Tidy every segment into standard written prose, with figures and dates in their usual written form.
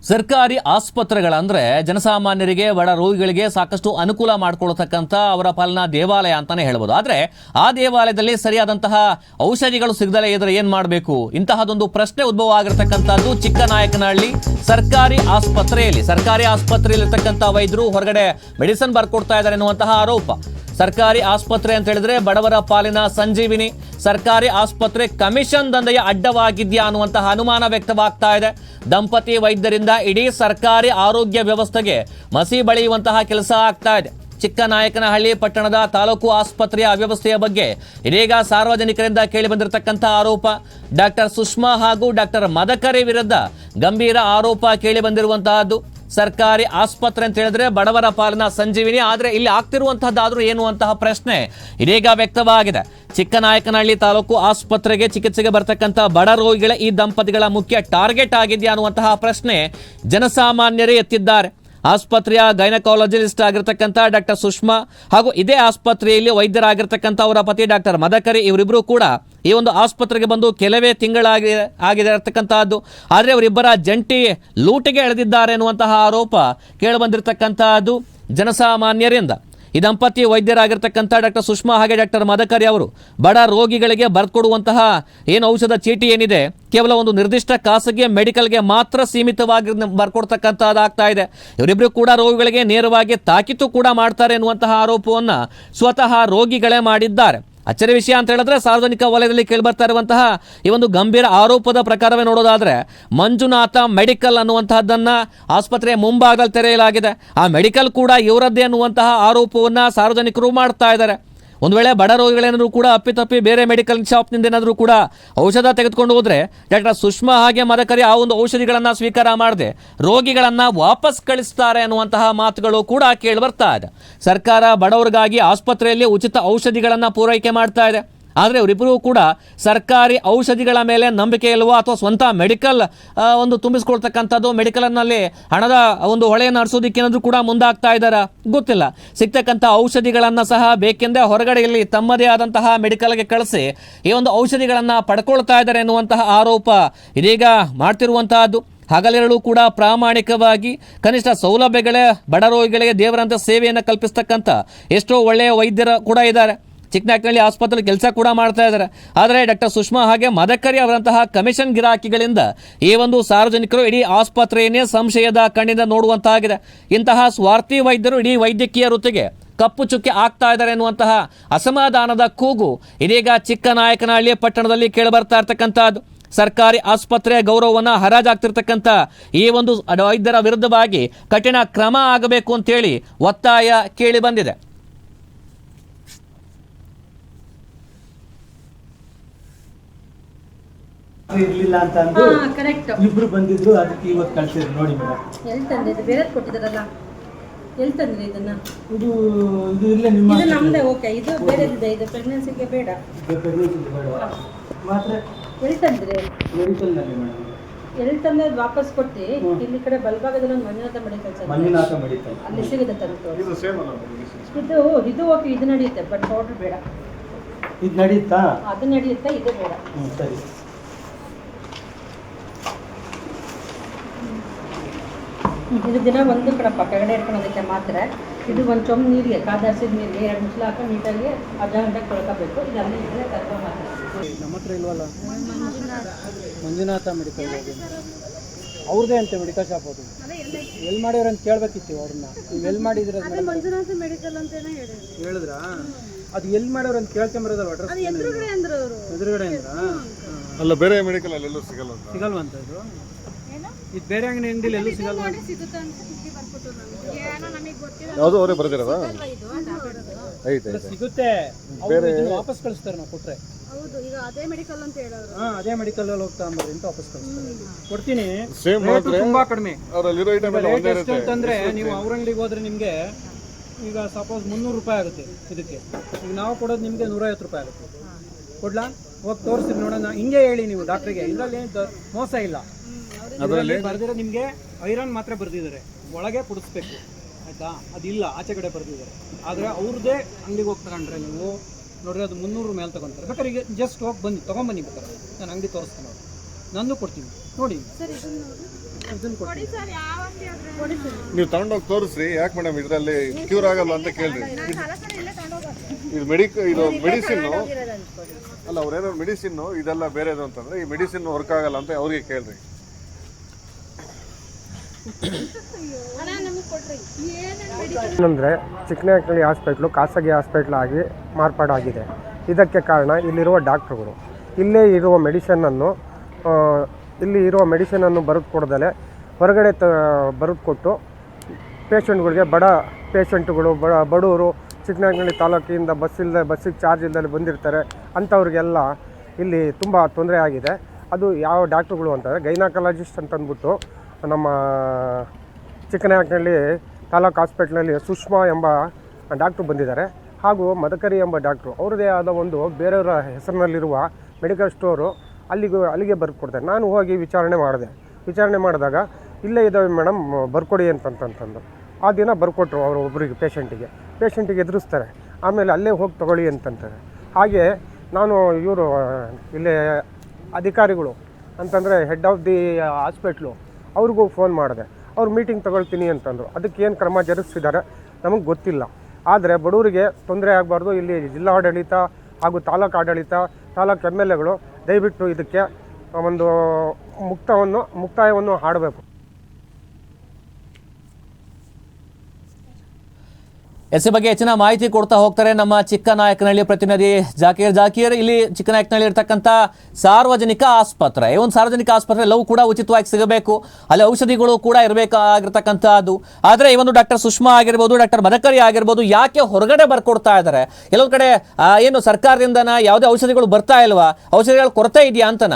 ಸರ್ಕಾರಿ ಆಸ್ಪತ್ರೆಗಳಂದ್ರೆ ಜನಸಾಮಾನ್ಯರಿಗೆ ಬಡ ರೋಗಿಗಳಿಗೆ ಸಾಕಷ್ಟು ಅನುಕೂಲ ಮಾಡಿಕೊಳ್ತಕ್ಕಂಥ ಅವರ ಪಾಲನಾ ದೇವಾಲಯ ಅಂತಾನೆ ಹೇಳ್ಬೋದು. ಆದರೆ ಆ ದೇವಾಲಯದಲ್ಲಿ ಸರಿಯಾದಂತಹ ಔಷಧಿಗಳು ಸಿಗದಲೇ ಇದ್ರೆ ಏನು ಮಾಡಬೇಕು? ಇಂತಹದೊಂದು ಪ್ರಶ್ನೆ ಉದ್ಭವ ಆಗಿರತಕ್ಕಂಥದ್ದು ಚಿಕ್ಕನಾಯಕನಹಳ್ಳಿ ಸರ್ಕಾರಿ ಆಸ್ಪತ್ರೆಯಲ್ಲಿರ್ತಕ್ಕಂಥ ವೈದ್ಯರು ಹೊರಗಡೆ ಮೆಡಿಸಿನ್ ಬರ್ಕೊಡ್ತಾ ಇದ್ದಾರೆ ಎನ್ನುವಂತಹ ಆರೋಪ. ಸರ್ಕಾರಿ ಆಸ್ಪತ್ರೆ ಅಂತ ಹೇಳಿದ್ರೆ ಬಡವರ ಪಾಲಿನ ಸಂಜೀವಿನಿ, ಸರ್ಕಾರಿ ಆಸ್ಪತ್ರೆ ಕಮಿಷನ್ ದಂಧೆಯ ಅಡ್ಡವಾಗಿದ್ಯಾ ಅನ್ನುವಂತಹ ಅನುಮಾನ ವ್ಯಕ್ತವಾಗ್ತಾ ಇದೆ. ದಂಪತಿ ವೈದ್ಯರಿಂದ ಇಡೀ ಸರ್ಕಾರಿ ಆರೋಗ್ಯ ವ್ಯವಸ್ಥೆಗೆ ಮಸಿ ಬಳಿಯುವಂತಹ ಕೆಲಸ ಆಗ್ತಾ ಇದೆ. ಚಿಕ್ಕನಾಯಕನಹಳ್ಳಿ ಪಟ್ಟಣದ ತಾಲೂಕು ಆಸ್ಪತ್ರೆಯ ಅವ್ಯವಸ್ಥೆಯ ಬಗ್ಗೆ ಇದೀಗ ಸಾರ್ವಜನಿಕರಿಂದ ಕೇಳಿ ಬಂದಿರತಕ್ಕಂಥ ಆರೋಪ. ಡಾಕ್ಟರ್ ಸುಷ್ಮಾ ಹಾಗೂ ಡಾಕ್ಟರ್ ಮದಕರಿ ವಿರುದ್ಧ ಗಂಭೀರ ಆರೋಪ ಕೇಳಿ ಬಂದಿರುವಂತಹದ್ದು. ಸರ್ಕಾರಿ ಆಸ್ಪತ್ರೆ ಅಂತ ಹೇಳಿದ್ರೆ ಬಡವರ ಪಾಲಿನ ಸಂಜೀವಿನಿ, ಆದರೆ ಇಲ್ಲಿ ಆಗ್ತಿರುವಂತಹದ್ದಾದ್ರೂ ಏನು ಅಂತಹ ಪ್ರಶ್ನೆ ಇದೀಗ ವ್ಯಕ್ತವಾಗಿದೆ. ಚಿಕ್ಕನಾಯಕನಹಳ್ಳಿ ತಾಲೂಕು ಆಸ್ಪತ್ರೆಗೆ ಚಿಕಿತ್ಸೆಗೆ ಬರ್ತಕ್ಕಂಥ ಬಡ ರೋಗಿಗಳ ಈ ದಂಪತಿಗಳ ಮುಖ್ಯ ಟಾರ್ಗೆಟ್ ಆಗಿದೆಯಾ ಅನ್ನುವಂತಹ ಪ್ರಶ್ನೆ ಜನಸಾಮಾನ್ಯರೇ ಎತ್ತಿದ್ದಾರೆ. ಆಸ್ಪತ್ರೆಯ ಗೈನಕಾಲಜಿಸ್ಟ್ ಆಗಿರ್ತಕ್ಕಂಥ ಡಾಕ್ಟರ್ ಸುಷ್ಮಾ ಹಾಗೂ ಇದೇ ಆಸ್ಪತ್ರೆಯಲ್ಲಿ ವೈದ್ಯರಾಗಿರ್ತಕ್ಕಂಥ ಅವರ ಪತಿ ಡಾಕ್ಟರ್ ಮದಕರಿ ಇವರಿಬ್ಬರು ಕೂಡ ಈ ಒಂದು ಆಸ್ಪತ್ರೆಗೆ ಬಂದು ಕೆಲವೇ ತಿಂಗಳಾಗಿರತಕ್ಕಂತಹದ್ದು. ಆದರೆ ಅವರಿಬ್ಬರ ಜಂಟಿ ಲೂಟಿಗೆ ಎಳೆದಿದ್ದಾರೆ ಎನ್ನುವಂತಹ ಆರೋಪ ಕೇಳಿಬಂದಿರತಕ್ಕಂತಹದ್ದು ಜನಸಾಮಾನ್ಯರಿಂದ. ಈ ದಂಪತಿ ವೈದ್ಯರಾಗಿರ್ತಕ್ಕಂಥ ಡಾಕ್ಟರ್ ಸುಷ್ಮಾ ಹಾಗೆ ಡಾಕ್ಟರ್ ಮದಕರಿ ಅವರು ಬಡ ರೋಗಿಗಳಿಗೆ ಬರ್ಕೊಡುವಂತಹ ಏನು ಔಷಧ ಚೀಟಿ ಏನಿದೆ ಕೇವಲ ಒಂದು ನಿರ್ದಿಷ್ಟ ಖಾಸಗಿ ಮೆಡಿಕಲ್ಗೆ ಮಾತ್ರ ಸೀಮಿತವಾಗಿ ಬರ್ಕೊಡ್ತಕ್ಕಂಥದ್ದಾಗ್ತಾ ಇದೆ. ಇವರಿಬ್ಬರು ಕೂಡ ರೋಗಿಗಳಿಗೆ ನೇರವಾಗಿ ತಾಕೀತು ಕೂಡ ಮಾಡ್ತಾರೆ ಎನ್ನುವಂತಹ ಆರೋಪವನ್ನು ಸ್ವತಃ ರೋಗಿಗಳೇ ಮಾಡಿದ್ದಾರೆ. ಅಚ್ಚರಿ ವಿಷಯ ಅಂತ ಹೇಳಿದ್ರೆ ಸಾರ್ವಜನಿಕ ವಲಯದಲ್ಲಿ ಕೇಳಿಬರ್ತಾ ಇರುವಂತಹ ಈ ಒಂದು ಗಂಭೀರ ಆರೋಪದ ಪ್ರಕಾರವೇ ನೋಡೋದಾದ್ರೆ ಮಂಜುನಾಥ ಮೆಡಿಕಲ್ ಅನ್ನುವಂತಹದ್ದನ್ನ ಆಸ್ಪತ್ರೆಯ ಮುಂಭಾಗದಲ್ಲಿ ತೆರೆಯಲಾಗಿದೆ. ಆ ಮೆಡಿಕಲ್ ಕೂಡ ಇವರದ್ದೇ ಅನ್ನುವಂತಹ ಆರೋಪವನ್ನ ಸಾರ್ವಜನಿಕರು ಮಾಡ್ತಾ ಇದ್ದಾರೆ. ಒಂದು ವೇಳೆ ಬಡ ರೋಗಿಗಳೇನಾದರೂ ಕೂಡ ಅಪ್ಪಿತಪ್ಪಿ ಬೇರೆ ಮೆಡಿಕಲ್ ಶಾಪ್ನಿಂದ ಏನಾದರೂ ಕೂಡ ಔಷಧ ತೆಗೆದುಕೊಂಡು ಹೋದ್ರೆ ಡಾಕ್ಟರ್ ಸುಷ್ಮಾ ಹಾಗೆ ಮದಕರಿ ಆ ಒಂದು ಔಷಧಿಗಳನ್ನು ಸ್ವೀಕಾರ ಮಾಡದೆ ರೋಗಿಗಳನ್ನು ವಾಪಸ್ ಕಳಿಸ್ತಾರೆ ಅನ್ನುವಂತಹ ಮಾತುಗಳು ಕೂಡ ಕೇಳಿ ಬರ್ತಾ ಇದೆ. ಸರ್ಕಾರ ಬಡವರಿಗಾಗಿ ಆಸ್ಪತ್ರೆಯಲ್ಲಿ ಉಚಿತ ಔಷಧಿಗಳನ್ನು ಪೂರೈಕೆ ಮಾಡ್ತಾ ಇದೆ. ಆದರೆ ಇವರಿಬ್ಬರೂ ಕೂಡ ಸರ್ಕಾರಿ ಔಷಧಿಗಳ ಮೇಲೆ ನಂಬಿಕೆ ಇಲ್ವೋ ಅಥವಾ ಸ್ವಂತ ಮೆಡಿಕಲ್ ಒಂದು ತುಂಬಿಸ್ಕೊಳ್ತಕ್ಕಂಥದ್ದು ಮೆಡಿಕಲ್ನಲ್ಲಿ ಹಣದ ಒಂದು ಹೊಳೆಯನ್ನು ಹರಿಸೋದಕ್ಕೇನಾದರೂ ಕೂಡ ಮುಂದಾಗ್ತಾ ಇದ್ದಾರಾ ಗೊತ್ತಿಲ್ಲ. ಸಿಗ್ತಕ್ಕಂಥ ಔಷಧಿಗಳನ್ನು ಸಹ ಬೇಕೆಂದೇ ಹೊರಗಡೆಯಲ್ಲಿ ತಮ್ಮದೇ ಆದಂತಹ ಮೆಡಿಕಲ್ಗೆ ಕಳಿಸಿ ಈ ಒಂದು ಔಷಧಿಗಳನ್ನು ಪಡ್ಕೊಳ್ತಾ ಇದ್ದಾರೆ ಎನ್ನುವಂತಹ ಆರೋಪ ಇದೀಗ ಮಾಡ್ತಿರುವಂತಹದ್ದು. ಹಗಲಿರಳು ಕೂಡ ಪ್ರಾಮಾಣಿಕವಾಗಿ ಕನಿಷ್ಠ ಸೌಲಭ್ಯಗಳೇ ಬಡ ರೋಗಿಗಳಿಗೆ ದೇವರಂತ ಸೇವೆಯನ್ನು ಕಲ್ಪಿಸ್ತಕ್ಕಂಥ ಎಷ್ಟೋ ಒಳ್ಳೆಯ ವೈದ್ಯರು ಕೂಡ ಇದ್ದಾರೆ. ಚಿಕ್ಕನಾಯಕನಹಳ್ಳಿ ಆಸ್ಪತ್ರೆ ಕೆಲಸ ಕೂಡ ಮಾಡ್ತಾ ಇದ್ದಾರೆ. ಆದರೆ ಡಾಕ್ಟರ್ ಸುಷ್ಮಾ ಹಾಗೆ ಮದಕರಿ ಅವರಂತಹ ಕಮಿಷನ್ ಗಿರಾಕಿಗಳಿಂದ ಈ ಒಂದು ಸಾರ್ವಜನಿಕರು ಇಡೀ ಆಸ್ಪತ್ರೆಯನ್ನೇ ಸಂಶಯದ ಕಣ್ಣಿಂದ ನೋಡುವಂತಾಗಿದೆ. ಇಂತಹ ಸ್ವಾರ್ಥಿ ವೈದ್ಯರು ಇಡೀ ವೈದ್ಯಕೀಯ ವೃತ್ತಿಗೆ ಕಪ್ಪು ಚುಕ್ಕೆ ಆಗ್ತಾ ಇದ್ದಾರೆ ಎನ್ನುವಂತಹ ಅಸಮಾಧಾನದ ಕೂಗು ಇದೀಗ ಚಿಕ್ಕನಾಯಕನಹಳ್ಳಿ ಪಟ್ಟಣದಲ್ಲಿ ಕೇಳಿಬರ್ತಾ ಇರ್ತಕ್ಕಂಥದ್ದು. ಸರ್ಕಾರಿ ಆಸ್ಪತ್ರೆಯ ಗೌರವವನ್ನು ಹರಾಜಾಗ್ತಿರ್ತಕ್ಕಂಥ ಈ ಒಂದು ವೈದ್ಯರ ವಿರುದ್ಧವಾಗಿ ಕಠಿಣ ಕ್ರಮ ಆಗಬೇಕು ಅಂತೇಳಿ ಒತ್ತಾಯ ಕೇಳಿ ಬಂದಿದೆ. ಇರ್ಲಿಲ್ಲ ಅಂತ ಅಂದು ಇಬ್ರು ಬಂದಿದ್ರು, ಅದಕ್ಕೆ ಇವತ್ತು ಕಳ್ಸಿದ್ರು ನೋಡಿ ಮೇಡಮ್. ಎಲ್ಲಿ ತಂದಿದ್ದು? ಬೇರೆ ಕೊಟ್ಟಿದ್ದಾರಲ್ಲ, ಎಲ್ಲಿ ತಂದಿದೆ ಇದನ್ನ? ಇದು ಇಲ್ಲೇ ನಿಮ್ಮ ಇದು ನಮ್ದೇ. ಓಕೆ, ಇದು ಬೇರೆದಿದೆ. ಇದು ಪ್ರೆಗ್ನೆನ್ಸಿಗೆ ಬೇಡ. ಪ್ರೆಗ್ನೆನ್ಸಿಗೆ ಬೇಡ ಮಾತ್ರ. ಎಲ್ಲಿ ತಂದ್ರಿ? ಮೆಡಿಕಲ್ನಲ್ಲಿ ಮೇಡಮ್. ಎಲ್ಲಿ ತಂದೆ ವಾಪಸ್ ಕೊಟ್ಟು ಇಲ್ಲಿ ಕಡೆ ಬಲಭಾಗದಲ್ಲಿ ಒಂದು ಮಂಜುನಾಥ ಮೆಡಿಕಲ್ ಅಲ್ಲಿ ಸಿಗುತ್ತೆ ತಂದು. ಇದು ಓಕೆ, ಇದು ನಡೆಯುತ್ತೆ. ಬಟ್ ಪೌಡರ್ ಬೇಡ. ಇದು ನಡೆಯುತ್ತಾ? ಅದು ನಡೆಯುತ್ತೆ, ಇದು ಬೇಡ. ಸರಿ. ಇದು ದಿನ ಒಂದು ಕಡಪ್ಪ ಕೆಳಗಡೆ ಇಟ್ಕೊಳೋದಕ್ಕೆ ಮಾತ್ರ. ಇದು ಒಂದು ಚೊಂಬ ನೀರಿಗೆ ಕಾದಾರಿಸಿದ ನೀರಿಗೆ 2 ಮುಚ್ಚಲ ಹಾಕೊಂಡು ನೀಟಾಗಿ ಅರ್ಧ ಗಂಟೆಗೆ ತೊಳ್ಕೋಬೇಕು. ಇದು ಅಲ್ಲಿ ಇದ್ರೆ ಕರ್ಕೊ ಮಾತ್ರ. ನಮ್ಮ ಹತ್ರ ಇಲ್ವಲ್ಲ ಮಂಜುನಾಥ ಮೆಡಿಕಲ್, ಅವ್ರದ್ದೇ ಅಂತೆ ಮೆಡಿಕಲ್ ಶಾಪ್. ಅದು ಎಲ್ಲಿ ಮಾಡಿವ್ರ ಅಂತ ಕೇಳಬೇಕಿತ್ತು ಅವ್ರನ್ನ. ನೀವು ಎಲ್ಲಿ ಮಾಡಿದ್ರೆ ಮಂಜುನಾಥ ಮೆಡಿಕಲ್ ಅಂತ ಹೇಳಿದ್ರಾ? ಅದು ಎಲ್ಲಿ ಮಾಡೋರು ಅಂತ ಕೇಳ್ಕೊಂಬರೋದಲ್ವ ಅಡ್ರೆಸ್? ಎದುರುಗಡೆ ಅಂದ್ರು ಅವರು. ಎದುರುಗಡೆ ಅಂದ್ರ ಅಲ್ಲ, ಬೇರೆ ಮೆಡಿಕಲ್ ಅಲ್ಲಿ ಎಲ್ಲೂ ಸಿಗಲ್ವಂತ ಇದು. ಇದು ಬೇರೆ ಅಂಗಡಿ ಅಂಗಡಿಲಿ ಎಲ್ಲೂ ಸಿಗಲ್ವ? ಯಾವುದು ಅವರೇ ಬರ್ದಿರೋದ? ಸಿಗುತ್ತೆ, ವಾಪಸ್ ಕಳಿಸ್ತಾರೆ ನಾವು ಕೊಟ್ರೆ. ಹೌದು, ಈಗ ಅದೇ ಮೆಡಿಕಲ್ ಅಂತ ಹೇಳೋರು. ಅದೇ ಮೆಡಿಕಲ್ ಅಲ್ಲಿ ಹೋಗ್ತಾ ಅಂಬರಿ ಅಂತ ವಾಪಸ್ ಕಳಿಸ್ತಾರೆ. ಕೊಡ್ತೀನಿ, ತುಂಬಾ ಕಡಿಮೆ ಅಂತಂದ್ರೆ. ನೀವು ಅವ್ರ ಅಂಗಡಿಗೆ ಹೋದ್ರೆ ನಿಮ್ಗೆ ಈಗ ಸಪೋಸ್ 300 ರೂಪಾಯಿ ಆಗುತ್ತೆ ಇದಕ್ಕೆ. ಈಗ ನಾವು ಕೊಡೋದು ನಿಮ್ಗೆ 150 ರೂಪಾಯಿ ಆಗುತ್ತೆ. ಕೊಡ್ಲಾ? ಹೋಗಿ ತೋರಿಸ್ತೀವಿ ನೋಡೋಣ. ಹಿಂಗೆ ಹೇಳಿ ನೀವು ಡಾಕ್ಟ್ರಿಗೆ, ಇದರಲ್ಲಿ ಮೋಸ ಇಲ್ಲ. ಬರ್ದಿರೋ ನಿಮ್ಗೆ ಐರನ್ ಮಾತ್ರ ಬರ್ದಿದ್ದಾರೆ, ಒಳಗೆ ಕುಡಿಸ್ಬೇಕು ಆಯ್ತಾ? ಅದಿಲ್ಲ, ಆಚೆ ಕಡೆ ಬರ್ದಿದ್ದಾರೆ. ಆದ್ರೆ ಅವ್ರದ್ದೇ ಅಂಗಡಿಗೆ ಹೋಗಿ ತಗೊಂಡ್ರೆ ನೀವು ನೋಡ್ರಿ ಅದು 300 ಮೇಲೆ ತಗೊಂತಾರೆ. ಬೇಕಾದ್ರೆ ಈಗ ಜಸ್ಟ್ ಹೋಗಿ ಬನ್ನಿ, ತೊಗೊಂಬನ್ನಿ ಬೇಕಾದ್ರೆ. ನಾನು ಅಂಗಡಿ ತೋರಿಸ್ತೀನಿ. ನಂದು ಕೊಡ್ತೀನಿ ನೋಡಿ, ಇದನ್ನು ಕೊಡ್ತೀನಿ. ನೀವು ತಗೊಂಡೋಗಿ ತೋರಿಸ್ರಿ. ಯಾಕೆ ಮೇಡಮ್ ಇದರಲ್ಲಿ ಕ್ಯೂರ್ ಆಗಲ್ಲ ಅಂತ ಕೇಳ್ರಿ. ಇದು ಮೆಡಿಸಿನ್ ಅಲ್ಲ, ಅವ್ರೇನೋ ಮೆಡಿಸಿನ್ ಇದೆಲ್ಲ ಬೇರೆದು ಅಂತಂದ್ರೆ ಈ ಮೆಡಿಸಿನ್ ವರ್ಕ್ ಆಗಲ್ಲ ಅಂತ ಅವ್ರಿಗೆ ಕೇಳ್ರಿ. ಏನಂದರೆ ಚಿಕ್ಕನಾಯಕನಹಳ್ಳಿ ಹಾಸ್ಪಿಟ್ಲು ಖಾಸಗಿ ಹಾಸ್ಪಿಟ್ಲ್ ಆಗಿ ಮಾರ್ಪಾಡಾಗಿದೆ. ಇದಕ್ಕೆ ಕಾರಣ ಇಲ್ಲಿರುವ ಡಾಕ್ಟ್ರುಗಳು ಇಲ್ಲಿ ಇರುವ ಮೆಡಿಸನನ್ನು ಬರೆದು ಕೊಡದಲೆ ಹೊರಗಡೆ ಬರೆದು ಕೊಟ್ಟು ಪೇಷಂಟ್ಗಳಿಗೆ ಬಡ ಪೇಷಂಟ್ಗಳು ಬಡವರು ಚಿಕ್ಕನಾಯಕನಹಳ್ಳಿ ತಾಲೂಕಿಂದ ಬಸ್ಸಿಗೆ ಚಾರ್ಜ್ ಇಲ್ಲದೆ ಬಂದಿರ್ತಾರೆ ಅಂಥವ್ರಿಗೆಲ್ಲ ಇಲ್ಲಿ ತುಂಬ ತೊಂದರೆ ಆಗಿದೆ. ಅದು ಯಾವ ಡಾಕ್ಟ್ರುಗಳು ಅಂತಂದರೆ ಗೈನಕಾಲಜಿಸ್ಟ್ ಅಂತಂದ್ಬಿಟ್ಟು ನಮ್ಮ ಚಿಕ್ಕನಾಯಕನಹಳ್ಳಿ ತಾಲೂಕು ಹಾಸ್ಪಿಟ್ಲಲ್ಲಿ ಸುಷ್ಮಾ ಎಂಬ ಡಾಕ್ಟ್ರು ಬಂದಿದ್ದಾರೆ, ಹಾಗೂ ಮದಕರಿ ಎಂಬ ಡಾಕ್ಟ್ರು ಅವ್ರದ್ದೇ ಆದ ಒಂದು ಬೇರೆಯವರ ಹೆಸರಿನಲ್ಲಿರುವ ಮೆಡಿಕಲ್ ಸ್ಟೋರು ಅಲ್ಲಿಗೆ ಬರ್ಕೊಡ್ತಾರೆ. ನಾನು ಹೋಗಿ ವಿಚಾರಣೆ ಮಾಡಿದಾಗ ಇಲ್ಲೇ ಇದ್ದಾವೆ ಮೇಡಮ್ ಬರ್ಕೊಡಿ ಅಂತಂತಂದು ಆ ದಿನ ಬರ್ಕೊಟ್ರು ಅವರು ಒಬ್ಬರಿಗೆ ಪೇಷಂಟಿಗೆ ಎದುರಿಸ್ತಾರೆ. ಆಮೇಲೆ ಅಲ್ಲೇ ಹೋಗಿ ತೊಗೊಳ್ಳಿ ಅಂತಂತಾರೆ. ಹಾಗೆ ನಾನು ಇವರು ಇಲ್ಲೇ ಅಧಿಕಾರಿಗಳು ಅಂತಂದರೆ ಹೆಡ್ ಆಫ್ ದಿ ಹಾಸ್ಪಿಟ್ಲು ಅವ್ರಿಗೂ ಫೋನ್ ಮಾಡಿದೆ. ಅವ್ರು ಮೀಟಿಂಗ್ ತಗೊಳ್ತೀನಿ ಅಂತಂದರು. ಅದಕ್ಕೆ ಏನು ಕ್ರಮ ಜರುಗಿಸಿದ್ದಾರೆ ನಮಗೆ ಗೊತ್ತಿಲ್ಲ. ಆದರೆ ಬಡವರಿಗೆ ತೊಂದರೆ ಆಗಬಾರ್ದು. ಇಲ್ಲಿ ಜಿಲ್ಲಾಡಳಿತ ಹಾಗೂ ತಾಲೂಕು ಆಡಳಿತ, ತಾಲೂಕು MLAಗಳು ದಯವಿಟ್ಟು ಇದಕ್ಕೆ ಒಂದು ಮುಕ್ತಾಯವನ್ನು ಹಾಡಬೇಕು. ಎಸ್ ಬಗ್ಗೆ ಹೆಚ್ಚಿನ ಮಾಹಿತಿ ಕೊಡ್ತಾ ಹೋಗ್ತಾರೆ ನಮ್ಮ ಚಿಕ್ಕನಾಯಕನಹಳ್ಳಿ ಪ್ರತಿನಿಧಿ ಜಾಕೀರ್. ಇಲ್ಲಿ ಚಿಕ್ಕನಾಯಕನಹಳ್ಳಿ ಇರ್ತಕ್ಕಂಥ ಸಾರ್ವಜನಿಕ ಆಸ್ಪತ್ರೆ, ಈ ಒಂದು ಸಾರ್ವಜನಿಕ ಆಸ್ಪತ್ರೆ ಎಲ್ಲವೂ ಕೂಡ ಉಚಿತವಾಗಿ ಸಿಗಬೇಕು, ಅಲ್ಲಿ ಔಷಧಿಗಳು ಕೂಡ ಇರಬೇಕಾಗಿರ್ತಕ್ಕಂಥದ್ದು. ಆದರೆ ಈ ಒಂದು ಡಾಕ್ಟರ್ ಸುಷ್ಮಾ ಆಗಿರ್ಬೋದು, ಡಾಕ್ಟರ್ ಮದಕರಿ ಆಗಿರ್ಬೋದು, ಯಾಕೆ ಹೊರಗಡೆ ಬರ್ಕೊಡ್ತಾ ಇದ್ದಾರೆ? ಕೆಲವೊಂದು ಕಡೆ ಏನು ಸರ್ಕಾರದಿಂದನ ಯಾವುದೇ ಔಷಧಿಗಳು ಬರ್ತಾ ಇಲ್ವಾ, ಔಷಧಿಗಳ ಕೊರತೆ ಇದೆಯಾ ಅಂತನ?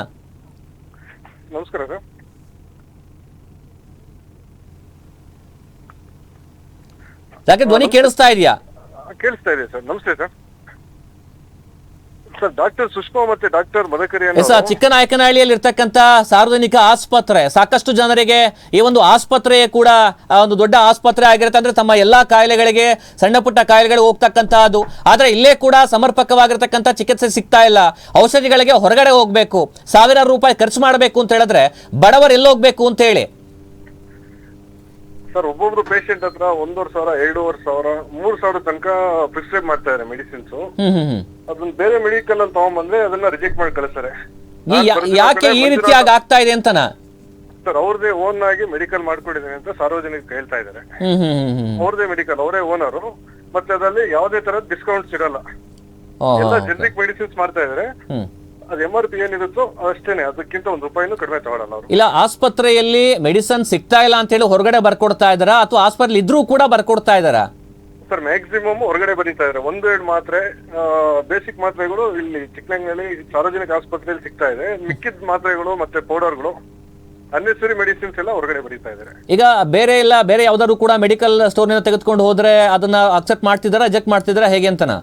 ನಮಸ್ಕಾರ ಸರ್. ಯಾಕೆ ಧ್ವನಿ ಕೇಳಿಸ್ತಾ ಇದೆಯಾ? ಕೇಳಿಸ್ತಾ ಇದೆ ಸರ್. ನಮಸ್ತೆ ಸರ್. ಸರ್ ಡಾಕ್ಟರ್ ಸುಷ್ಮಾ ಮತ್ತೆ ಡಾಕ್ಟರ್ ಮದಕರಿ ಚಿಕ್ಕನಾಯಕನಹಳ್ಳಿಯಲ್ಲಿ ಇರ್ತಕ್ಕಂಥ ಸಾರ್ವಜನಿಕ ಆಸ್ಪತ್ರೆ, ಸಾಕಷ್ಟು ಜನರಿಗೆ ಈ ಒಂದು ಆಸ್ಪತ್ರೆ ಕೂಡ ಒಂದು ದೊಡ್ಡ ಆಸ್ಪತ್ರೆ ಆಗಿರುತ್ತೆ. ಅಂದ್ರೆ ತಮ್ಮ ಎಲ್ಲಾ ಕಾಯಿಲೆಗಳಿಗೆ, ಸಣ್ಣ ಪುಟ್ಟ ಕಾಯಿಲೆಗಳು ಹೋಗ್ತಕ್ಕಂಥದ್ದು. ಆದ್ರೆ ಇಲ್ಲೇ ಕೂಡ ಸಮರ್ಪಕವಾಗಿರ್ತಕ್ಕಂಥ ಚಿಕಿತ್ಸೆ ಸಿಗ್ತಾ ಇಲ್ಲ. ಔಷಧಿಗಳಿಗೆ ಹೊರಗಡೆ ಹೋಗ್ಬೇಕು, ಸಾವಿರಾರು ರೂಪಾಯಿ ಖರ್ಚು ಮಾಡಬೇಕು ಅಂತ ಹೇಳಿದ್ರೆ ಬಡವರು ಎಲ್ಲೋಗ್ಬೇಕು ಅಂತ ಹೇಳಿ ಸರ್ ಒಬ್ಬೊಬ್ರು ಪೇಷಂಟ್ ಹತ್ರ 1,500, 2,500, 3,000 ತನಕ ಪ್ರಿಸ್ಕ್ರೈಬ್ ಮಾಡ್ತಾ ಇದ್ದಾರೆ ಮೆಡಿಸಿನ್ಸ್. ಅದನ್ನ ಬೇರೆ ಮೆಡಿಕಲ್ ಅಲ್ಲಿ ತಗೊಂಡ್ಬಂದ್ರೆ ಅದನ್ನ ರಿಜೆಕ್ಟ್ ಮಾಡಿ ಕಳಿಸ್ತಾರೆ. ಯಾಕೆ ಈ ರೀತಿಯಾಗಿ ಆಗ್ತಾ ಇದೆ ಅಂತನಾ? ಸರ್ ಅವ್ರದೇ ಓನ್ ಆಗಿ ಮೆಡಿಕಲ್ ಮಾಡ್ಕೊಂಡಿದ್ದೀನಿ ಅಂತ ಸಾರ್ವಜನಿಕರು ಹೇಳ್ತಾ ಇದ್ದಾರೆ. ಅವ್ರದೇ ಮೆಡಿಕಲ್, ಅವರೇ ಓನರು. ಮತ್ತೆ ಅದರಲ್ಲಿ ಯಾವುದೇ ತರದ ಡಿಸ್ಕೌಂಟ್ಸ್ ಇರಲ್ಲ. ಎಲ್ಲ ಜನರಿಕ್ ಮೆಡಿಸಿನ್ಸ್ ಮಾಡ್ತಾ ಇದಾರೆ. ಅದು MRP ಏನಿರುತ್ತೋ ಅಷ್ಟೇನೆ, ಅದಕ್ಕಿಂತ ₹1 ಕಡಿಮೆ ತಗೊಳ್ಳಲ್ಲ ಅವರು. ಇಲ್ಲ, ಆಸ್ಪತ್ರೆಯಲ್ಲಿ ಮೆಡಿಸನ್ ಸಿಗ್ತಾ ಇಲ್ಲ ಅಂತ ಹೇಳಿ ಹೊರಗಡೆ ಬರ್ಕೊಡ್ತಾ ಇದಾರಾ ಅಥವಾ ಆಸ್ಪತ್ರೆ ಇದ್ರೂ ಕೂಡ ಬರ್ಕೊಡ್ತಾ ಇದಾರಾ? ಸರ್ ಮ್ಯಾಕ್ಸಿಮಮ್ ಹೊರಗಡೆ ಬರೀತಾ ಇದ್ದಾರೆ. 1-2 ಮಾತ್ರೆ, ಬೇಸಿಕ್ ಮಾತ್ರೆಗಳು ಇಲ್ಲಿ ಚಿಕ್ಕನಾಯಕನಹಳ್ಳಿ ಸಾರ್ವಜನಿಕ ಆಸ್ಪತ್ರೆಯಲ್ಲಿ ಸಿಗ್ತಾ ಇದೆ. ಮಿಕ್ಕಿದ ಮಾತ್ರೆಗಳು ಮತ್ತೆ ಪೌಡರ್ಗಳು, ಅನ್ನೆಸರಿ ಮೆಡಿಸಿನ್ಸ್ ಎಲ್ಲ ಹೊರಗಡೆ ಬರೀತಾ ಇದ್ದಾರೆ. ಈಗ ಬೇರೆ ಯಾವ್ದಾದ್ರು ಕೂಡ ಮೆಡಿಕಲ್ ಸ್ಟೋರ್ನಿಂದ ತೆಗೆದುಕೊಂಡು ಹೋದ್ರೆ ಅದನ್ನ ಅಕ್ಸೆಪ್ಟ್ ಮಾಡ್ತಿದಾರಾ, ರಿಜೆಕ್ಟ್ ಮಾಡ್ತಿದಾರಾ, ಹೇಗೆ ಅಂತನಾ?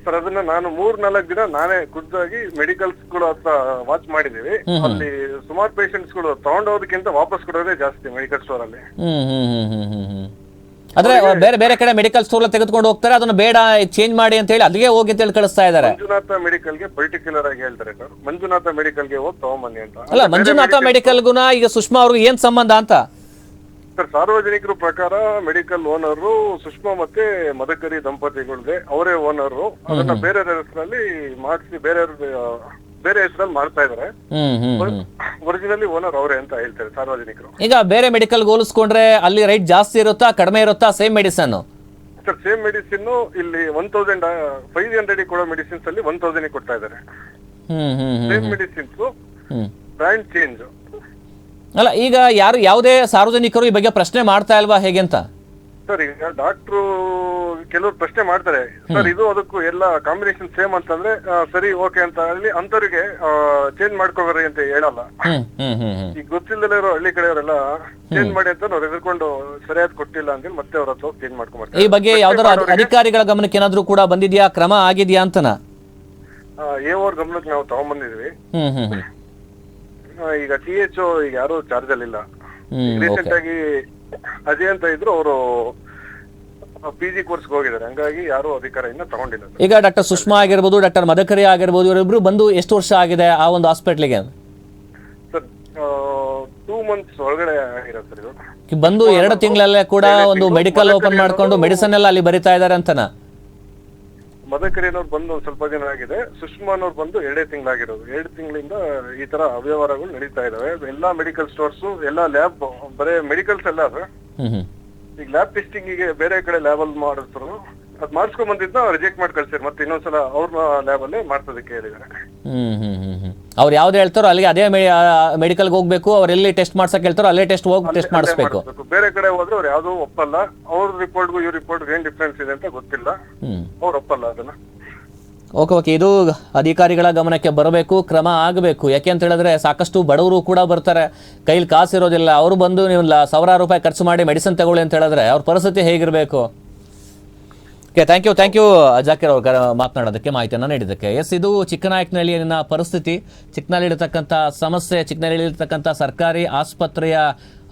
ಸರ್ ಅದನ್ನ ನಾನು 3-4 ದಿನ ನಾನೇ ಖುದ್ದಾಗಿ ಮೆಡಿಕಲ್ಸ್ ಗಳು ಹತ್ರ ವಾಚ್ ಮಾಡಿದೀವಿ. ಅಲ್ಲಿ ಸುಮಾರು ಪೇಷಂಟ್ಸ್ ಗಳು ತಗೊಂಡೋದಕ್ಕಿಂತ ವಾಪಸ್ ಕೊಡೋದೇ ಜಾಸ್ತಿ ಮೆಡಿಕಲ್ ಸ್ಟೋರ್ ಅಲ್ಲಿ. ಆದ್ರೆ ಬೇರೆ ಕಡೆ ಮೆಡಿಕಲ್ ಸ್ಟೋರ್ ತೆಗೆದುಕೊಂಡು ಹೋಗ್ತಾರೆ, ಅದನ್ನ ಬೇಡ ಚೇಂಜ್ ಮಾಡಿ ಅಂತ ಹೇಳಿ ಅಲ್ಲಿಗೆ ಹೋಗಿ ಅಂತ ಹೇಳಿ ಕಳಿಸ್ತಾ ಇದ್ದಾರೆ. ಮಂಜುನಾಥ ಮೆಡಿಕಲ್ ಗೆ ಪರ್ಟಿಕ್ಯುಲರ್ ಆಗಿ ಹೇಳ್ತಾರೆ ಸರ್, ಮಂಜುನಾಥ ಮೆಡಿಕಲ್ ಗೆ ಹೋಗಿ ತಗೊಂಬನ್ನಿ ಅಂತ. ಅಲ್ಲ, ಮಂಜುನಾಥ ಮೆಡಿಕಲ್ಗುನ ಈಗ ಸುಷ್ಮಾ ಅವ್ರಿಗೆ ಏನ್ ಸಂಬಂಧ ಅಂತ? ಸರ್ ಸಾರ್ವಜನಿಕರ ಪ್ರಕಾರ ಮೆಡಿಕಲ್ ಓನರು ಸುಷ್ಮಾ ಮತ್ತೆ ಮದಕರಿ ದಂಪತಿಗಳದೆ, ಅವರೇ ಓನರು. ಅದನ್ನ ಬೇರೆ ಹೆಸರಲ್ಲಿ ಮಾಡಿಸಿ ಬೇರೆ ಹೆಸರಲ್ಲಿ ಮಾಡ್ತಾ ಇದಾರೆ. ಒರಿಜಿನಲಿ ಓನರ್ ಅವರೇ ಅಂತ ಹೇಳ್ತಾರೆ ಸಾರ್ವಜನಿಕರು. ಈಗ ಬೇರೆ ಮೆಡಿಕಲ್ ಹೋಲಿಸ್ಕೊಂಡ್ರೆ ಅಲ್ಲಿ ರೈಟ್ ಜಾಸ್ತಿ ಇರುತ್ತಾ ಕಡಿಮೆ ಇರುತ್ತಾ same medicine? Sir same medicine ಇಲ್ಲಿ 1,500 ಕೊಡೋ ಮೆಡಿಸಿನ್ಸ್ ಅಲ್ಲಿ 1,000 ಕೊಡ್ತಾ ಇದಾರೆ. Same medicines, brand change. ಅಲ್ಲ, ಈಗ ಯಾವುದೇ ಸಾರ್ವಜನಿಕರು ಈ ಬಗ್ಗೆ ಪ್ರಶ್ನೆ ಮಾಡ್ತಾ ಇಲ್ವಾ, ಹೇಗೆ ಅಂತ? ಸರ್ ಈಗ ಡಾಕ್ಟ್ರು ಕೆಲವರು ಪ್ರಶ್ನೆ ಮಾಡ್ತಾರೆ ಸರ್, ಇದು ಅದಕ್ಕೂ ಎಲ್ಲ ಕಾಂಬಿನೇಷನ್ ಸೇಮ್ ಅಂತಂದ್ರೆ ಸರಿ ಓಕೆ ಅಂತ ಹೇಳಿ ಅಂತವ್ರಿಗೆ ಚೇಂಜ್ ಮಾಡ್ಕೊಳ್ರಿ ಅಂತ ಹೇಳಲ್ಲ. ಈಗ ಗೊತ್ತಿಲ್ಲದೆ ಇರೋ ಹಳ್ಳಿ ಕಡೆಯವರೆಲ್ಲ ಚೇಂಜ್ ಮಾಡಿ ಅಂತ ನಾವು ಎದುರ್ಕೊಂಡು ಸರಿಯಾದ ಕೊಟ್ಟಿಲ್ಲ ಅಂತ ಮತ್ತೆ ಅವ್ರ ಹತ್ರ ಚೇಂಜ್ ಮಾಡ್ಕೊಂಡ್ಬರ್ತಾರೆ. ಈ ಬಗ್ಗೆ ಯಾವ್ದಾದ್ರು ಅಧಿಕಾರಿಗಳ ಗಮನಕ್ಕೆ ಏನಾದ್ರೂ ಕೂಡ ಬಂದಿದ್ಯಾ, ಕ್ರಮ ಆಗಿದ್ಯಾ ಅಂತನಾ? ಅವ್ರ ಗಮನಕ್ಕೆ ನಾವು ತಗೊಂಡ್ಬಂದಿದ್ವಿ. ಈಗ THO ಈಗ ಯಾರು ಚಾರ್ಜ್ ಅಲ್ಲಿ ಇಲ್ಲ. ರೀಸೆಂಟ್ ಆಗಿ ಅಜಯ್ ಅಂತ ಇದ್ರು, ಅವರು PG ಕೋರ್ಸ್ಗೆ ಹೋಗಿದ್ದಾರೆ. ಹಂಗಾಗಿ ಯಾರು ಅಧಿಕಾರ ಇನ್ನ ತಗೊಂಡಿಲ್ಲ. ಈಗ ಡಾಕ್ಟರ್ ಸುಷ್ಮಾ ಆಗಿರ್ಬೋದು, ಡಾಕ್ಟರ್ ಮದಕರಿ ಆಗಿರ್ಬೋದು, ಇವರಿಬ್ರು ಬಂದು ಎಷ್ಟು ವರ್ಷ ಆಗಿದೆ ಆ ಒಂದು ಹಾಸ್ಪಿಟ್ಲಿಗೆ? ಸರ್ 2 months ಒಳಗಡೆ ಆಗಿರೋದು ಸರ್ ಇದು. ಬಂದು 2 ತಿಂಗಳಲ್ಲೇ ಕೂಡ ಒಂದು ಮೆಡಿಕಲ್ ಓಪನ್ ಮಾಡ್ಕೊಂಡು ಮೆಡಿಸನ್ ಎಲ್ಲ ಅಲ್ಲಿ ಬರಿತಾ ಇದ್ದಾರೆ ಅಂತನಾ? ಮದಕರಿಯವ್ರು ಬಂದು ಸ್ವಲ್ಪ ದಿನ ಆಗಿದೆ, ಸುಷ್ಮಾನವ್ರು ಬಂದು 2 ತಿಂಗಳಾಗಿರೋದು. 2 ತಿಂಗಳಿಂದ ಈ ತರ ಅವ್ಯವಹಾರಗಳು ನಡೀತಾ ಇದಾವೆ. ಎಲ್ಲಾ ಮೆಡಿಕಲ್ ಸ್ಟೋರ್ಸ್, ಎಲ್ಲಾ ಲ್ಯಾಬ್, ಬರೇ ಮೆಡಿಕಲ್ಸ್ ಎಲ್ಲ ಅದು. ಈಗ ಲ್ಯಾಬ್ ಟೆಸ್ಟಿಂಗ್ ಗೆ ಬೇರೆ ಕಡೆ ಲ್ಯಾಬ್ ಅಲ್ಲಿ ಮಾಡಿದ್ರು, ಅದ್ ಮಾಡಿಸ್ಕೊಂಡ್ ಬಂದಿದ್ದ ರಿಜೆಕ್ಟ್ ಮಾಡಿ ಕಳ್ಸಿರ್, ಮತ್ತೆ ಇನ್ನೊಂದ್ಸಲ ಅವ್ರ ಲ್ಯಾಬ್ ಅಲ್ಲೇ ಮಾಡ್ಸೋದಕ್ಕೆ ಹೇಳಿದ್ದಾರೆ. ಅವ್ರು ಯಾವ್ದು ಹೇಳ್ತಾರೋ ಅಲ್ಲಿಗೆ ಅದೇ ಮೆಡಿಕಲ್ಗೆ ಹೋಗ್ಬೇಕು, ಅವ್ರು ಎಲ್ಲಿ ಟೆಸ್ಟ್ ಮಾಡ್ಸಕ್ ಹೇಳ್ತಾರೋ ಅಲ್ಲೇ ಟೆಸ್ಟ್ ಮಾಡಿಸ್ಬೇಕು. ಬೇರೆ ಕಡೆ ಹೋದ್ರೆ ಅವ್ರು ಯಾವ್ದು ಒಪ್ಪಲ್ಲ. ಅವ್ರ ರಿಪೋರ್ಟ್ಗೂ ಇವ್ರ ರಿಪೋರ್ಟ್ ಏನ್ ಡಿಫ್ರೆನ್ಸ್ ಇದೆ ಅಂತ ಗೊತ್ತಿಲ್ಲ, ಅವ್ರು ಒಪ್ಪಲ್ಲ ಅದನ್ನ. ಓಕೆ, ಇದು ಅಧಿಕಾರಿಗಳ ಗಮನಕ್ಕೆ ಬರಬೇಕು, ಕ್ರಮ ಆಗಬೇಕು. ಯಾಕೆ ಅಂತ ಹೇಳಿದ್ರೆ ಸಾಕಷ್ಟು ಬಡವರು ಕೂಡ ಬರ್ತಾರೆ, ಕೈಲಿ ಕಾಸಿರೋದಿಲ್ಲ. ಅವರು ಬಂದು ನೀವು ಸಾವಿರಾರು ರೂಪಾಯಿ ಖರ್ಚು ಮಾಡಿ ಮೆಡಿಸಿನ್ ತಗೊಳ್ಳಿ ಅಂತ ಹೇಳಿದ್ರೆ ಅವ್ರ ಪರಿಸ್ಥಿತಿ ಹೇಗಿರಬೇಕು? ಓಕೆ, ಥ್ಯಾಂಕ್ ಯು ಜಾಕಿರ್ ಅವ್ರು ಮಾತನಾಡೋದಕ್ಕೆ, ಮಾಹಿತಿಯನ್ನು ನೀಡಿದ್ದಕ್ಕೆ. ಎಸ್, ಇದು ಚಿಕ್ಕನಾಯಕನಹಳ್ಳಿಯ ಪರಿಸ್ಥಿತಿ, ಚಿಕ್ಕನಹಳ್ಳಿರ್ತಕ್ಕಂಥ ಸಮಸ್ಯೆ, ಚಿಕ್ಕನಹಳ್ಳಿರ್ತಕ್ಕಂಥ ಸರ್ಕಾರಿ ಆಸ್ಪತ್ರೆಯ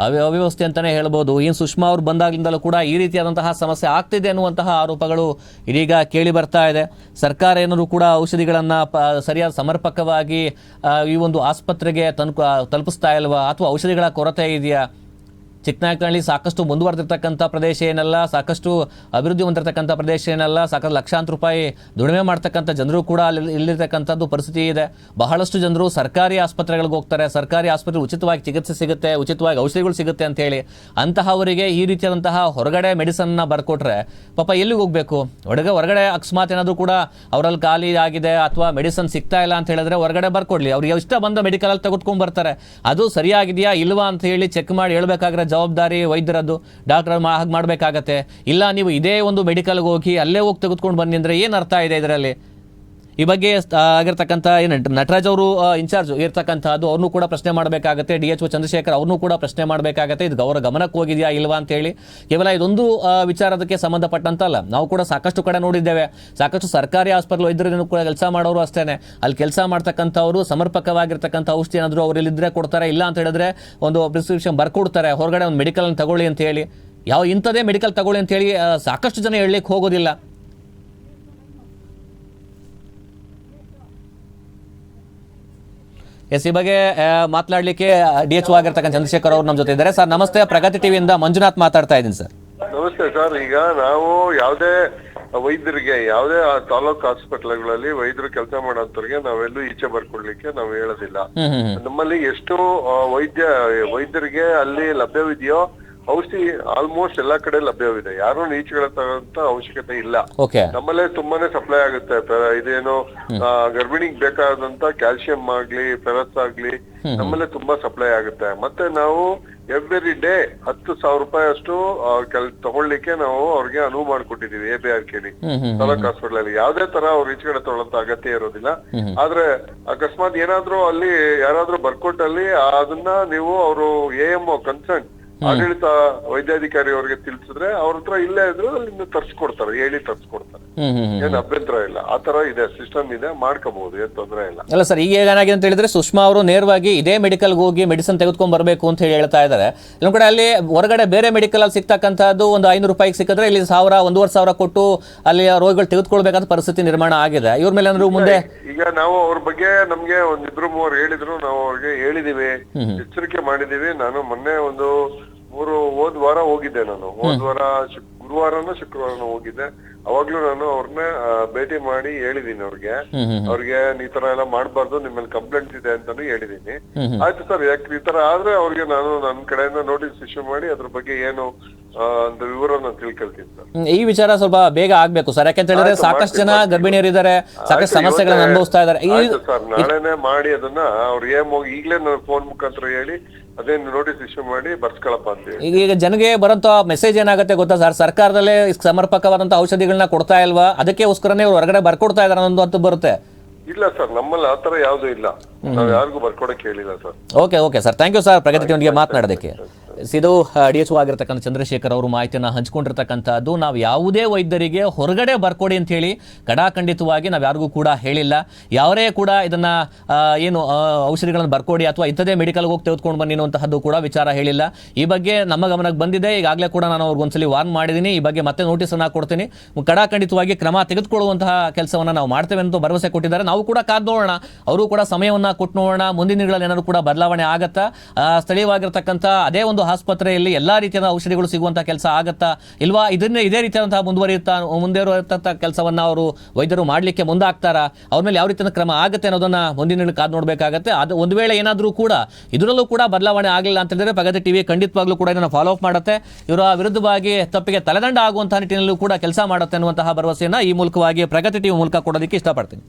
ಅವ್ಯವಸ್ಥೆ ಅಂತಲೇ ಹೇಳ್ಬೋದು. ಇನ್ನು ಸುಷ್ಮಾ ಅವ್ರು ಬಂದಾಗಿಂದಲೂ ಕೂಡ ಈ ರೀತಿಯಾದಂತಹ ಸಮಸ್ಯೆ ಆಗ್ತಿದೆ ಅನ್ನುವಂತಹ ಆರೋಪಗಳು ಇದೀಗ ಕೇಳಿ ಬರ್ತಾ ಇದೆ. ಸರ್ಕಾರ ಏನಾದರೂ ಕೂಡ ಔಷಧಿಗಳನ್ನು ಸರಿಯಾದ ಸಮರ್ಪಕವಾಗಿ ಈ ಒಂದು ಆಸ್ಪತ್ರೆಗೆ ತಲುಪಿಸ್ತಾ ಇಲ್ವಾ, ಅಥವಾ ಔಷಧಿಗಳ ಕೊರತೆ ಇದೆಯಾ? ಚಿಕ್ಕನಾಯಕನಹಳ್ಳಿ ಸಾಕಷ್ಟು ಮುಂದುವರೆದಿರ್ತಕ್ಕಂಥ ಪ್ರದೇಶ ಏನಲ್ಲ, ಸಾಕಷ್ಟು ಅಭಿವೃದ್ಧಿ ಹೊಂದಿರತಕ್ಕಂಥ ಪ್ರದೇಶ ಏನಲ್ಲ, ಸಾಕಷ್ಟು ಲಕ್ಷಾಂತರ ರೂಪಾಯಿ ದುಡಿಮೆ ಮಾಡ್ತಕ್ಕಂಥ ಜನರು ಕೂಡ ಇಲ್ಲಿರ್ತಕ್ಕಂಥದ್ದು ಪರಿಸ್ಥಿತಿ ಇದೆ. ಬಹಳಷ್ಟು ಜನರು ಸರ್ಕಾರಿ ಆಸ್ಪತ್ರೆಗಳಿಗೆ ಹೋಗ್ತಾರೆ, ಸರ್ಕಾರಿ ಆಸ್ಪತ್ರೆ ಉಚಿತವಾಗಿ ಚಿಕಿತ್ಸೆ ಸಿಗುತ್ತೆ, ಉಚಿತವಾಗಿ ಔಷಧಿಗಳು ಸಿಗುತ್ತೆ ಅಂತೇಳಿ. ಅಂತಹವರಿಗೆ ಈ ರೀತಿಯಾದಂತಹ ಹೊರಗಡೆ ಮೆಡಿಸನ್ನ ಬರ್ಕೊಟ್ರೆ ಪಾಪ ಎಲ್ಲಿಗೆ ಹೋಗಬೇಕು? ಹೊರಗಡೆ ಅಕಸ್ಮಾತ್ ಏನಾದರೂ ಕೂಡ ಅವರಲ್ಲಿ ಖಾಲಿ ಆಗಿದೆ ಅಥವಾ ಮೆಡಿಸನ್ ಸಿಗ್ತಾ ಇಲ್ಲ ಅಂತ ಹೇಳಿದ್ರೆ ಹೊರಗಡೆ ಬರ್ಕೊಡ್ಲಿ, ಅವ್ರಿಗೆ ಇಷ್ಟ ಬಂದ ಮೆಡಿಕಲಲ್ಲಿ ತೆಗೆದುಕೊಂಡು ಬರ್ತಾರೆ. ಅದು ಸರಿಯಾಗಿದೆಯಾ ಇಲ್ವಾ ಅಂತ ಹೇಳಿ ಚೆಕ್ ಮಾಡಿ ಹೇಳ್ಬೇಕಾದ್ರೆ ಜವಾಬ್ದಾರಿ ವೈದ್ಯರದ್ದು, ಡಾಕ್ಟರ್ ಹಾಗೆ ಮಾಡಬೇಕಾಗತ್ತೆ. ಇಲ್ಲ ನೀವು ಇದೇ ಒಂದು ಮೆಡಿಕಲ್ಗೆ ಹೋಗಿ ಅಲ್ಲೇ ಹೋಗಿ ತೆಗೆದುಕೊಂಡು ಬನ್ನಿ ಅಂದರೆ ಏನು ಅರ್ಥ ಇದೆ ಇದರಲ್ಲಿ? ಈ ಬಗ್ಗೆ ಆಗಿರ್ತಕ್ಕಂಥ ಏನು ನಟರಾಜ್ ಅವರು ಇನ್ಚಾರ್ಜ್ ಇರ್ತಕ್ಕಂಥದ್ದು, ಅವ್ರನ್ನೂ ಕೂಡ ಪ್ರಶ್ನೆ ಮಾಡಬೇಕಾಗತ್ತೆ. DHO ಚಂದ್ರಶೇಖರ್ ಅವ್ರನ್ನೂ ಕೂಡ ಪ್ರಶ್ನೆ ಮಾಡಬೇಕಾಗತ್ತೆ, ಇದು ಅವರ ಗಮನಕ್ಕೆ ಹೋಗಿದೆಯಾ ಇಲ್ವಾ ಅಂತೇಳಿ. ಕೇವಲ ಇದೊಂದು ವಿಚಾರದಕ್ಕೆ ಸಂಬಂಧಪಟ್ಟಂತಲ್ಲ, ನಾವು ಕೂಡ ಸಾಕಷ್ಟು ಕಡೆ ನೋಡಿದ್ದೇವೆ. ಸಾಕಷ್ಟು ಸರ್ಕಾರಿ ಆಸ್ಪತ್ರೆ ವೈದ್ಯರು ಕೂಡ ಕೆಲಸ ಮಾಡೋರು ಅಷ್ಟೇ, ಅಲ್ಲಿ ಕೆಲಸ ಮಾಡ್ತಕ್ಕಂಥವ್ರು ಸಮರ್ಪಕವಾಗಿರ್ತಕ್ಕಂಥ ಔಷಧಿ ಏನಾದರೂ ಅವರಲ್ಲಿದ್ದರೆ ಕೊಡ್ತಾರೆ, ಇಲ್ಲ ಅಂತ ಹೇಳಿದ್ರೆ ಒಂದು ಪ್ರಿಸ್ಕ್ರಿಪ್ಷನ್ ಬರ್ಕೊಡ್ತಾರೆ, ಹೊರಗಡೆ ಒಂದು ಮೆಡಿಕಲ್ ತಗೊಳ್ಳಿ ಅಂತ ಹೇಳಿ. ಇಂಥದೇ ಮೆಡಿಕಲ್ ತಗೊಳ್ಳಿ ಅಂತ ಹೇಳಿ ಸಾಕಷ್ಟು ಜನ ಹೇಳಲಿಕ್ಕೆ ಹೋಗೋದಿಲ್ಲ. ಎಸ್, ಈ ಬಗ್ಗೆ ಮಾತನಾಡಲಿಕ್ಕೆ DHO ಆಗಿರ್ತಕ್ಕಂಥ ಚಂದ್ರಶೇಖರ್ ಅವರು ನಮ್ಮ ಜೊತೆ ಇದ್ದಾರೆ. ಸರ್ ನಮಸ್ತೆ, ಪ್ರಗತಿ ಟಿವಿಯಿಂದ ಮಂಜುನಾಥ್ ಮಾತಾಡ್ತಾ ಇದ್ದೀನಿ ಸರ್. ನಮಸ್ತೆ ಸರ್. ಈಗ ನಾವು ಯಾವುದೇ ವೈದ್ಯರಿಗೆ, ಯಾವುದೇ ತಾಲೂಕು ಹಾಸ್ಪಿಟಲ್ಗಳಲ್ಲಿ ವೈದ್ಯರು ಕೆಲಸ ಮಾಡೋಂಥವ್ರಿಗೆ ನಾವೆಲ್ಲೂ ಈಚೆ ಬರ್ಕೊಡ್ಲಿಕ್ಕೆ ನಾವು ಹೇಳೋದಿಲ್ಲ. ನಮ್ಮಲ್ಲಿ ಎಷ್ಟು ವೈದ್ಯರಿಗೆ ಅಲ್ಲಿ ಲಭ್ಯವಿದೆಯೋ ಔಷಧಿ ಆಲ್ಮೋಸ್ಟ್ ಎಲ್ಲಾ ಕಡೆ ಲಭ್ಯವಿದೆ. ಯಾರು ಈಚೆಗಳಂತ ಅವಶ್ಯಕತೆ ಇಲ್ಲ. ನಮ್ಮಲ್ಲೇ ತುಂಬಾನೇ ಸಪ್ಲೈ ಆಗುತ್ತೆ. ಇದೇನು ಗರ್ಭಿಣಿಗೆ ಬೇಕಾದಂತ ಕ್ಯಾಲ್ಸಿಯಂ ಆಗ್ಲಿ, ಫೆರಸ್ ಆಗ್ಲಿ ನಮ್ಮಲ್ಲೇ ತುಂಬಾ ಸಪ್ಲೈ ಆಗುತ್ತೆ. ಮತ್ತೆ ನಾವು ಎವ್ರಿ ಡೇ 10,000 ರೂಪಾಯಿ ಅಷ್ಟು ತಗೊಳ್ಳಿಕ್ಕೆ ನಾವು ಅವ್ರಿಗೆ ಅನುವು ಮಾಡ್ಕೊಟ್ಟಿದೀವಿ ABRKಲಿ ತಾಲೂಕ್ ಹಾಸ್ಪಿಟಲ್ ಅಲ್ಲಿ. ಯಾವ್ದೇ ತರ ಅವ್ರು ಈಚೆಗಡೆ ತಗೊಳ್ಳಂತ ಅಗತ್ಯ ಇರೋದಿಲ್ಲ. ಆದ್ರೆ ಅಕಸ್ಮಾತ್ ಏನಾದ್ರೂ ಅಲ್ಲಿ ಯಾರಾದ್ರೂ ಬರ್ಕೊಟ್ಟಲ್ಲಿ ಅದನ್ನ ನೀವು ಅವರು AMO ಕನ್ಸರ್ನ್ ಆಡಳಿತ ವೈದ್ಯಾಧಿಕಾರಿ ಅವ್ರಿಗೆ ತಿಳಿಸಿದ್ರೆ ಅವ್ರ ಹತ್ರ ಇಲ್ಲೇ ಇದ್ರು ಅಲ್ಲಿಂದ ತರ್ಸ್ಕೊಡ್ತಾರೆ, ಹೇಳಿ ತರ್ಸ್ಕೊಡ್ತಾರೆ. ಏನ್ ಅಭ್ಯಂತರ ಇಲ್ಲ. ಆ ತರ ಇದೆ, ಸಿಸ್ಟಮ್ ಇದೆ, ಮಾಡ್ಕೋಬಹುದು, ಏನ್ ತೊಂದರೆ ಇಲ್ಲ. ಅಲ್ಲ ಸರ್, ಈಗ ಏನಾಗಿದೆ ಅಂತ ಹೇಳಿದ್ರೆ ಸುಷ್ಮಾ ಅವರು ನೇರವಾಗಿ ಇದೇ ಮೆಡಿಕಲ್ಗೆ ಹೋಗಿ ಮೆಡಿಸಿನ್ ತೆಗೆದುಕೊಂಡ್ ಬರ್ಬೇಕು ಅಂತ ಹೇಳಿ ಹೇಳ್ತಾ ಇದ್ದಾರೆ. ಇನ್ನೊಂದ್ ಕಡೆ ಅಲ್ಲಿ ಹೊರಗಡೆ ಬೇರೆ ಮೆಡಿಕಲ್ ಅಲ್ಲಿ ಸಿಗ್ತಕ್ಕಂಥದ್ದು ಒಂದು 500 ರೂಪಾಯಿಗೆ ಸಿಕ್ಕಿದ್ರೆ ಇಲ್ಲಿ 1,500 ಕೊಟ್ಟು ಅಲ್ಲಿ ರೋಗಿಗಳು ತೆಗೆದುಕೊಳ್ಬೇಕಾದ ಪರಿಸ್ಥಿತಿ ನಿರ್ಮಾಣ ಆಗಿದೆ. ಇವ್ರ ಮೇಲೆ ಏನಾದ್ರು ಮುಂದೆ ಈಗ ನಾವು ಅವ್ರ ಬಗ್ಗೆ ನಮ್ಗೆ 1-2-3 ಹೇಳಿದ್ರು, ನಾವು ಅವ್ರಿಗೆ ಹೇಳಿದೀವಿ, ಎಚ್ಚರಿಕೆ ಮಾಡಿದೀವಿ. ನಾನು ಮೊನ್ನೆ ಹೋದ್ ವಾರ ಹೋಗಿದ್ದೆ. ನಾನು ಹೋದ್ ವಾರ ಗುರುವಾರನೋ ಶುಕ್ರವಾರನೋ ಹೋಗಿದ್ದೆ. ಅವಾಗ್ಲೂ ನಾನು ಅವ್ರನ್ನ ಭೇಟಿ ಮಾಡಿ ಹೇಳಿದೀನಿ ಅವ್ರಿಗೆ ಈ ತರ ಎಲ್ಲ ಮಾಡ್ಬಾರ್ದು, ನಿಮ್ಮಲ್ಲಿ ಕಂಪ್ಲೇಂಟ್ಸ್ ಇದೆ ಅಂತಾನು ಹೇಳಿದೀನಿ. ಆಯ್ತು ಸರ್, ಯಾಕೆ ಈ ತರ ಆದ್ರೆ ಅವ್ರಿಗೆ ನಾನು ನನ್ನ ಕಡೆಯಿಂದ ನೋಟಿಸ್ ಇಶ್ಯೂ ಮಾಡಿ ಅದ್ರ ಬಗ್ಗೆ ಏನು ಅಂತ ವಿವರ ನಾನು ತಿಳ್ಕೊಳ್ತೀನಿ ಸರ್. ಈ ವಿಚಾರ ಸ್ವಲ್ಪ ಬೇಗ ಆಗ್ಬೇಕು ಸರ್, ಯಾಕೆಂತ ಹೇಳಿದ್ರೆ ಸಾಕಷ್ಟು ಜನ ಗರ್ಭಿಣಿಯರಿದ್ದಾರೆ, ಸಾಕಷ್ಟು ಸಮಸ್ಯೆಗಳನ್ನ ಅನುಭವಿಸ್ತಾ ಇದ್ದಾರೆ. ಸರ್, ನಾಳೆನೆ ಮಾಡಿ ಅದನ್ನ ಅವ್ರು ಹೋಗಿ ಈಗಲೇ ನಾನು ಫೋನ್ ಮುಖಾಂತರ ಹೇಳಿ ಅದೇನು ನೋಟಿಸ್ ಇಶ್ಯೂ ಮಾಡಿ ಬರ್ಸ್ಕೊಳಪ್ಪ ಅಂತ. ಈಗ ಜನಗೆ ಬರೋಂತ ಮೆಸೇಜ್ ಏನಾಗುತ್ತೆ ಗೊತ್ತಾ ಸರ್, ಸರ್ಕಾರದಲ್ಲೇ ಸಮರ್ಪಕವಾದಂತ ಔಷಧಿಗಳನ್ನ ಕೊಡ್ತಾ ಇಲ್ವಾ, ಅದಕ್ಕೋಸ್ಕರನೇ ಹೊರಗಡೆ ಬರ್ಕೊಡ್ತಾ ಇದಾರೆ ಅನ್ನೋದು ಬರುತ್ತೆ. ಇಲ್ಲ ಸರ್, ನಮ್ಮಲ್ಲಿ ಆತರ ಯಾವ್ದು ಇಲ್ಲ, ನಾವ್ ಯಾರಿಗೂ ಬರ್ಕೊಡಕ್ ಹೇಳಿಲ್ಲ sir. Okay sir, thank you sir, Pragati ಟಿವಿಗೆ ಮಾತನಾಡೋದಕ್ಕೆ. ಇದು DHO ಆಗಿರ್ತಕ್ಕಂಥ ಚಂದ್ರಶೇಖರ್ ಅವರು ಮಾಹಿತಿಯನ್ನು ಹಂಚಿಕೊಂಡಿರ್ತಕ್ಕಂಥದ್ದು. ನಾವು ಯಾವುದೇ ವೈದ್ಯರಿಗೆ ಹೊರಗಡೆ ಬರ್ಕೊಡಿ ಅಂತ ಹೇಳಿ ಕಡಾಖಂಡಿತವಾಗಿ ನಾವು ಯಾರಿಗೂ ಕೂಡ ಹೇಳಿಲ್ಲ. ಯಾರೇ ಕೂಡ ಇದನ್ನ ಏನು ಔಷಧಿಗಳನ್ನು ಬರ್ಕೊಡಿ ಅಥವಾ ಇಂಥದೇ ಮೆಡಿಕಲ್ಗೆ ಹೋಗಿ ತೆಗೆದುಕೊಂಡು ಬನ್ನಿ ಅನ್ನುವಂತಹದ್ದು ಕೂಡ ವಿಚಾರ ಹೇಳಿಲ್ಲ. ಈ ಬಗ್ಗೆ ನಮ್ಮ ಗಮನಕ್ಕೆ ಬಂದಿದೆ. ಈಗಾಗಲೇ ಕೂಡ ನಾನು ಅವ್ರಿಗೊಂದ್ಸಲಿ ವಾರ್ನ್ ಮಾಡಿದ್ದೀನಿ. ಈ ಬಗ್ಗೆ ಮತ್ತೆ ನೋಟಿಸ್ ಅನ್ನ ಕೊಡ್ತೀನಿ. ಕಡಾಖಂಡಿತವಾಗಿ ಕ್ರಮ ತೆಗೆದುಕೊಳ್ಳುವಂತಹ ಕೆಲಸವನ್ನ ನಾವು ಮಾಡ್ತೇವೆ ಅಂತ ಭರವಸೆ ಕೊಟ್ಟಿದ್ದಾರೆ. ನಾವು ಕೂಡ ಕಾದ್ ನೋಡೋಣ, ಅವರು ಕೂಡ ಸಮಯವನ್ನ ಕೊಟ್ಟು ನೋಡೋಣ. ಮುಂದಿನ ದಿನಗಳಲ್ಲಿ ಏನಾದ್ರು ಕೂಡ ಬದಲಾವಣೆ ಆಗತ್ತಾ, ಸ್ಥಳೀಯವಾಗಿರ್ತಕ್ಕಂಥ ಅದೇ ಒಂದು ಆಸ್ಪತ್ರೆಯಲ್ಲಿ ಎಲ್ಲಾ ರೀತಿಯ ಔಷಧಿಗಳು ಸಿಗುವಂತಹ ಕೆಲಸ ಆಗತ್ತಾ ಇಲ್ವಾ, ಇದೇ ರೀತಿಯಾದಂತಹ ಮುಂದುವರಿಯುವಂತಹ ಕೆಲಸವನ್ನ ಅವರು ವೈದ್ಯರು ಮಾಡಲಿಕ್ಕೆ ಮುಂದಾಗ್ತಾರಾ, ಅವ್ರ ಮೇಲೆ ಯಾವ ರೀತಿಯ ಕ್ರಮ ಆಗುತ್ತೆ ಅನ್ನೋದನ್ನ ಮುಂದಿನ ಕಾದು ನೋಡಬೇಕಾಗತ್ತೆ. ಅದು ಒಂದು ವೇಳೆ ಏನಾದರೂ ಕೂಡ ಇದರಲ್ಲೂ ಕೂಡ ಬದಲಾವಣೆ ಆಗಲಿಲ್ಲ ಅಂತ ಹೇಳಿದ್ರೆ ಪ್ರಗತಿ ಟಿವಿ ಖಂಡಿತವಾಗ್ಲೂ ಕೂಡ ಇದನ್ನು ಫಾಲೋ ಅಪ್ ಮಾಡುತ್ತೆ. ಇವರ ವಿರುದ್ಧವಾಗಿ ತಪ್ಪಿಗೆ ತಲೆದಂಡ ಆಗುವಂತಹ ನಿಟ್ಟಿನಲ್ಲೂ ಕೂಡ ಕೆಲಸ ಮಾಡುತ್ತೆ ಅನ್ನುವಂತಹ ಭರವಸೆಯನ್ನ ಈ ಮೂಲಕವಾಗಿ ಪ್ರಗತಿ ಟಿವಿ ಮೂಲಕ ಕೊಡೋದಕ್ಕೆ ಇಷ್ಟಪಡ್ತೀನಿ.